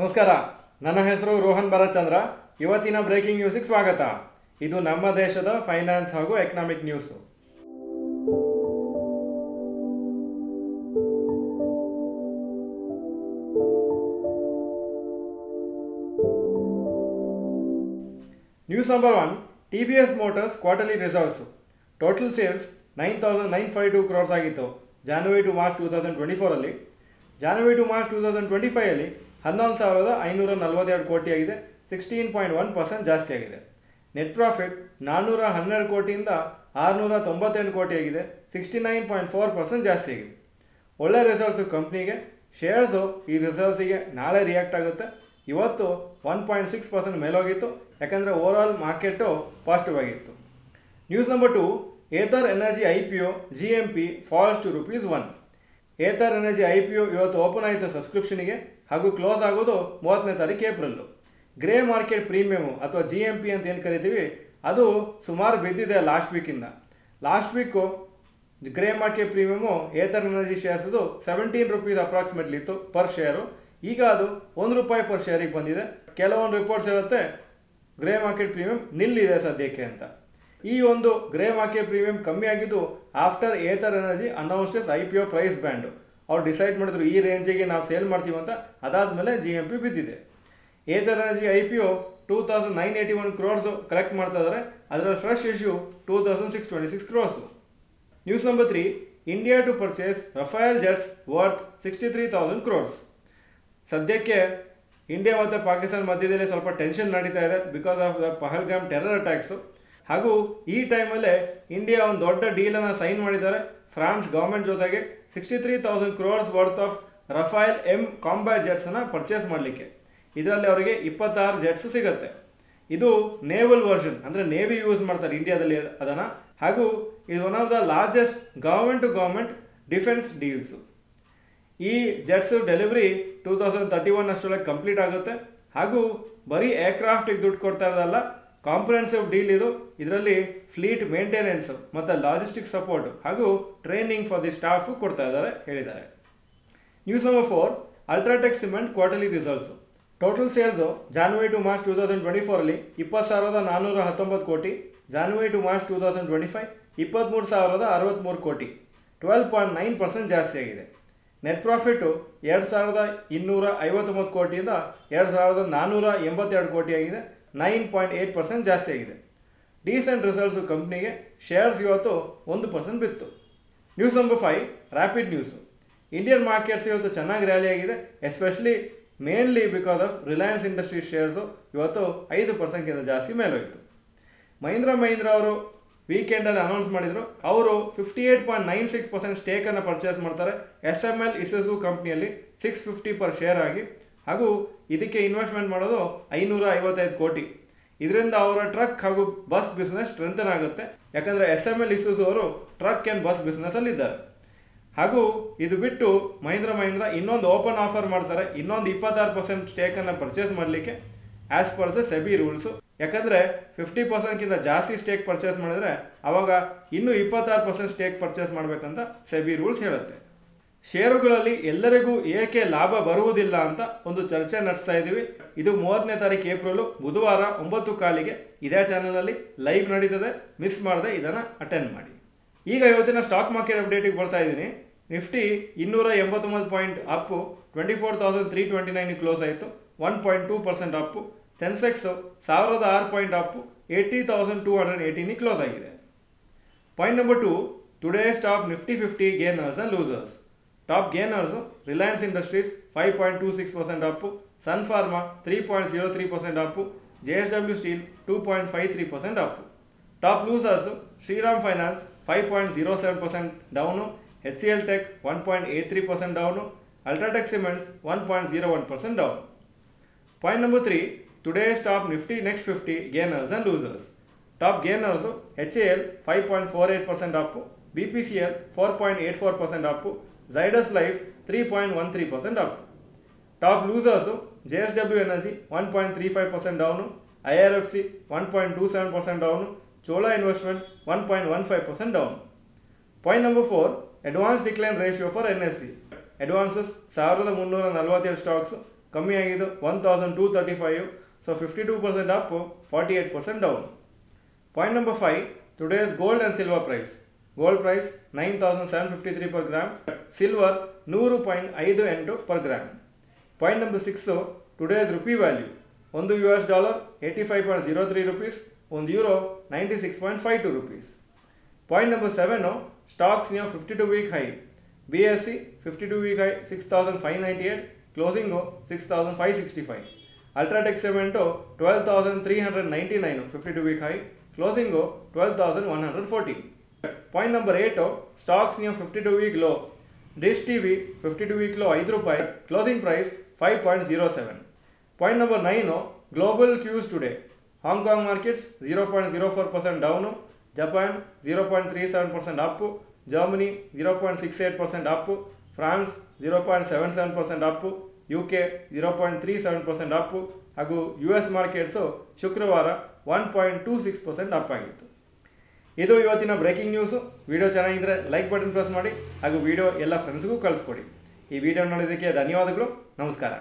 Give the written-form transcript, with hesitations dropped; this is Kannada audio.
ನಮಸ್ಕಾರ. ನನ್ನ ಹೆಸರು ರೋಹನ್ ಭರಚಂದ್ರ. ಇವತ್ತಿನ ಬ್ರೇಕಿಂಗ್ ನ್ಯೂಸ್ಗೆ ಸ್ವಾಗತ. ಇದು ನಮ್ಮ ದೇಶದ ಫೈನಾನ್ಸ್ ಹಾಗೂ economic news. News number 1, TVS motors quarterly results. Total sales 9,952 crores ಆಗಿತ್ತು January to March 2024. January to March 2025 11,542 ಕೋಟಿ ಆಗಿದೆ, 16.1% ಜಾಸ್ತಿ ಆಗಿದೆ. ನೆಟ್ ಪ್ರಾಫಿಟ್ 412 ಕೋಟಿಯಿಂದ 698 ಕೋಟಿ ಆಗಿದೆ, 69.4% ಜಾಸ್ತಿ ಆಗಿದೆ. ಒಳ್ಳೆ ರಿಸಲ್ಟ್ಸು ಕಂಪ್ನಿಗೆ. ಶೇರ್ಸು ಈ ರಿಸಲ್ಟ್ಸಿಗೆ ನಾಳೆ ರಿಯಾಕ್ಟ್ ಆಗುತ್ತೆ. ಇವತ್ತು 1.6% ಮೇಲೋಗಿತ್ತು, ಯಾಕಂದರೆ ಓವರಾಲ್ ಮಾರ್ಕೆಟು ಪಾಸಿಟಿವ್ ಆಗಿತ್ತು. News number 2, Ather energy IPO GMP falls to ₹1. Ather energy IPO ಇವತ್ತು ಓಪನ್ ಆಯಿತು ಸಬ್ಸ್ಕ್ರಿಪ್ಷನಿಗೆ ಹಾಗೂ ಕ್ಲೋಸ್ ಆಗೋದು 30ನೇ ತಾರೀಕು ಏಪ್ರಿಲ್ಲು. ಗ್ರೇ ಮಾರ್ಕೆಟ್ ಪ್ರೀಮಿಯಮು ಅಥವಾ GMP ಅಂತ ಏನು ಕರಿತೀವಿ, ಅದು ಸುಮಾರು ಬಿದ್ದಿದೆ ಲಾಸ್ಟ್ ವೀಕಿಂದ. Last week grey market premium Ather energy ಶೇರ್ಸದು ₹17 ಅಪ್ರಾಕ್ಸಿಮೇಟ್ಲಿ ಇತ್ತು ಪರ್ ಶೇರು. ಈಗ ಅದು ₹1 ಪರ್ ಶೇರಿಗೆ ಬಂದಿದೆ. ಕೆಲವೊಂದು ರಿಪೋರ್ಟ್ಸ್ ಹೇಳುತ್ತೆ ಗ್ರೇ ಮಾರ್ಕೆಟ್ ಪ್ರೀಮಿಯಮ್ ನಿಲ್ಲಿದೆ ಸದ್ಯಕ್ಕೆ ಅಂತ. ಈ ಒಂದು ಗ್ರೇ ಮಾರ್ಕೆಟ್ ಪ್ರೀಮಿಯಮ್ ಕಮ್ಮಿ ಆಗಿದ್ದು after Ather Energy announced IPO price band. ಅವ್ರು ಡಿಸೈಡ್ ಮಾಡಿದ್ರು ಈ ರೇಂಜಿಗೆ ನಾವು ಸೇಲ್ ಮಾಡ್ತೀವಿ ಅಂತ. ಅದಾದಮೇಲೆ GMP ಬಿದ್ದಿದೆ. Ather energy IPO 2,981 crores collect ಮಾಡ್ತಾ ಇದ್ದಾರೆ. ಅದರಲ್ಲಿ fresh issue 2,626 crores. News number 3, India to purchase Rafale jets worth 63,000 crores. ಸದ್ಯಕ್ಕೆ ಇಂಡಿಯಾ ಮತ್ತು ಪಾಕಿಸ್ತಾನ ಮಧ್ಯದಲ್ಲಿ ಸ್ವಲ್ಪ ಟೆನ್ಷನ್ ನಡೀತಾ ಇದೆ because of the Pahalgam terror attacks. ಹಾಗೂ ಈ ಟೈಮಲ್ಲೇ ಇಂಡಿಯಾ ಒಂದು ದೊಡ್ಡ ಡೀಲನ್ನು ಸೈನ್ ಮಾಡಿದ್ದಾರೆ ಫ್ರಾನ್ಸ್ ಗೌರ್ಮೆಂಟ್ ಜೊತೆಗೆ. 63,000 crores worth of Rafale M combat ಜೆಟ್ಸನ್ನು ಪರ್ಚೇಸ್ ಮಾಡಲಿಕ್ಕೆ. ಇದರಲ್ಲಿ ಅವರಿಗೆ 26 ಜೆಟ್ಸ್ ಸಿಗುತ್ತೆ. ಇದು ನೇವಲ್ ವರ್ಷನ್, ಅಂದರೆ ನೇವಿ ಯೂಸ್ ಮಾಡ್ತಾರೆ ಇಂಡಿಯಾದಲ್ಲಿ ಅದನ್ನು. ಹಾಗೂ ಇದು one of the largest government to government defence deals. ಈ ಜೆಟ್ಸು ಡೆಲಿವರಿ 2031 ಅಷ್ಟರೊಳಗೆ ಕಂಪ್ಲೀಟ್ ಆಗುತ್ತೆ. ಹಾಗೂ ಬರೀ ಏರ್ಕ್ರಾಫ್ಟಿಗೆ ದುಡ್ಡು ಕೊಡ್ತಾ ಇರೋದಲ್ಲ, ಕಾಂಪ್ರಿಹೆನ್ಸಿವ್ ಡೀಲ್ ಇದು. ಇದರಲ್ಲಿ ಫ್ಲೀಟ್ ಮೇಂಟೆನೆನ್ಸು ಮತ್ತು ಲಾಜಿಸ್ಟಿಕ್ ಸಪೋರ್ಟ್ ಹಾಗೂ ಟ್ರೈನಿಂಗ್ ಫಾರ್ ದಿ ಸ್ಟಾಫು ಕೊಡ್ತಾ ಇದ್ದಾರೆ ಹೇಳಿದ್ದಾರೆ. News number 4, UltraTech cement quarterly results. Total sales January to March 2024 20,419 ಕೋಟಿ. ಜಾನ್ವರಿ ಟು ಮಾರ್ಚ್ 2025 23,063 ಕೋಟಿ, 12.9% ಜಾಸ್ತಿ ಆಗಿದೆ. ನೆಟ್ ಪ್ರಾಫಿಟ್ಟು 2,259 ಕೋಟಿಯಿಂದ 2,482 ಕೋಟಿ ಆಗಿದೆ, 9.8% ಜಾಸ್ತಿ ಆಗಿದೆ. ಡೀಸೆಂಟ್ ರಿಸಲ್ಟ್ಸು ಕಂಪ್ನಿಗೆ. ಶೇರ್ಸ್ ಇವತ್ತು 1% ಬಿತ್ತು. News number 5, rapid news. Indian markets ಇವತ್ತು ಚೆನ್ನಾಗಿ ರ್ಯಾಲಿ ಆಗಿದೆ, especially mainly because of Reliance industries shares ಇವತ್ತು 5%ಗಿಂತ ಜಾಸ್ತಿ ಮೇಲೋಯಿತು. ಮಹೀಂದ್ರ ಅವರು ವೀಕೆಂಡಲ್ಲಿ ಅನೌನ್ಸ್ ಮಾಡಿದರು ಅವರು 58.96% ಸ್ಟೇಕನ್ನು ಪರ್ಚೇಸ್ ಮಾಡ್ತಾರೆ SML ಇಸುಜು ಕಂಪ್ನಿಯಲ್ಲಿ 650 ಪರ್ ಶೇರ್ ಆಗಿ. ಹಾಗೂ ಇದಕ್ಕೆ ಇನ್ವೆಸ್ಟ್ಮೆಂಟ್ ಮಾಡೋದು 555 ಕೋಟಿ. ಇದರಿಂದ ಅವರ ಟ್ರಕ್ ಹಾಗೂ ಬಸ್ ಬಿಸ್ನೆಸ್ ಸ್ಟ್ರೆಂಥನ್ ಆಗುತ್ತೆ, ಯಾಕಂದರೆ SML ಇಸುಜು ಅವರು ಟ್ರಕ್ ಆ್ಯಂಡ್ ಬಸ್ ಬಿಸ್ನೆಸ್ಸಲ್ಲಿದ್ದಾರೆ. ಹಾಗೂ ಇದು ಬಿಟ್ಟು ಮಹೀಂದ್ರ ಇನ್ನೊಂದು ಓಪನ್ ಆಫರ್ ಮಾಡ್ತಾರೆ, ಇನ್ನೊಂದು 26% ಸ್ಟೇಕನ್ನು ಪರ್ಚೇಸ್ ಮಾಡಲಿಕ್ಕೆ as per the SEBI rules. ಯಾಕಂದರೆ 50%ಗಿಂತ ಜಾಸ್ತಿ ಸ್ಟೇಕ್ ಪರ್ಚೇಸ್ ಮಾಡಿದ್ರೆ ಆವಾಗ ಇನ್ನೂ 26% ಸ್ಟೇಕ್ ಪರ್ಚೇಸ್ ಮಾಡಬೇಕಂತ ಸೆಬಿ ರೂಲ್ಸ್ ಹೇಳುತ್ತೆ. ಷೇರುಗಳಲ್ಲಿ ಎಲ್ಲರಿಗೂ ಏಕೆ ಲಾಭ ಬರುವುದಿಲ್ಲ ಅಂತ ಒಂದು ಚರ್ಚೆ ನಡೆಸ್ತಾ ಇದ್ದೀವಿ. ಇದು 30ನೇ ತಾರೀಕು ಏಪ್ರಿಲು ಬುಧವಾರ 9:15 ಇದೇ ಚಾನಲಲ್ಲಿ ಲೈವ್ ನಡೀತದೆ. ಮಿಸ್ ಮಾಡದೆ ಇದನ್ನು ಅಟೆಂಡ್ ಮಾಡಿ. ಈಗ ಇವತ್ತಿನ ಸ್ಟಾಕ್ ಮಾರ್ಕೆಟ್ ಅಪ್ಡೇಟಿಗೆ ಬರ್ತಾ ಇದ್ದೀನಿ. ನಿಫ್ಟಿ 289 ಪಾಯಿಂಟ್ ಅಪ್ಪು 24,329 ಕ್ಲೋಸ್ ಆಯಿತು, 1.2% up. Sensex 1,006 point up 80,218 close ಆಗಿದೆ. Point number 2, today's top Nifty 50 gainers and losers. Top gainers Reliance Industries 5.26% up, Sun Pharma 3.03% up, JSW Steel 2.53% up. Top losers Shriram Finance 5.07% down, HCL Tech 1.83% down, UltraTech Cements 1.01% down. Point number 3, today's top Nifty next 50 gainers and losers. Top gainers HAL 5.48% up, BPCL 4.84% up, Zydus life 3.13% up. Top losers JSW energy 1.35% down, IRFC 1.27% down, Chola investment 1.15% down. Point number 4, advance decline ratio for NSE. Advances 1,347 stocks, ಕಮ್ಮಿ ಆಗಿದ್ದು 1235. So 52% up, 48% down. Point number 5, today's gold and silver price. Gold price 9753 per gram, silver 100.58 per gram. Point number 6, today's rupee value. ಒಂದು $1 85.03 rupees, ಒಂದು euro 96.52 rupees. Point number 7, stocks near 52-week high. BSE 52-week high 6598, closing 6565. UltraTech cement 12399, 52-week high, closing 12140. Point number 8, stocks near 52-week low. Dish TV 52-week low ₹5, closing price 5.07. ಪಾಯಿಂಟ್ ನಂಬರ್ 9, global cues today. Hong Kong markets 0.04% down, Japan 0.37% up, Germany 0.68% up, France 0.77% up, UK 0.37% up ಹಾಗೂ US ಮಾರ್ಕೆಟ್ಸು ಶುಕ್ರವಾರ 1.26% ಅಪ್ ಆಗಿತ್ತು. ಇದು ಇವತ್ತಿನ ಬ್ರೇಕಿಂಗ್ ನ್ಯೂಸು. ವಿಡಿಯೋ ಚೆನ್ನಾಗಿದ್ದರೆ ಲೈಕ್ ಬಟನ್ ಪ್ರೆಸ್ ಮಾಡಿ ಹಾಗೂ ವಿಡಿಯೋ ಎಲ್ಲ ಫ್ರೆಂಡ್ಸ್ಗೂ ಕಳಿಸ್ಕೊಡಿ. ಈ ವಿಡಿಯೋ ನೋಡೋದಕ್ಕೆ ಧನ್ಯವಾದಗಳು. ನಮಸ್ಕಾರ.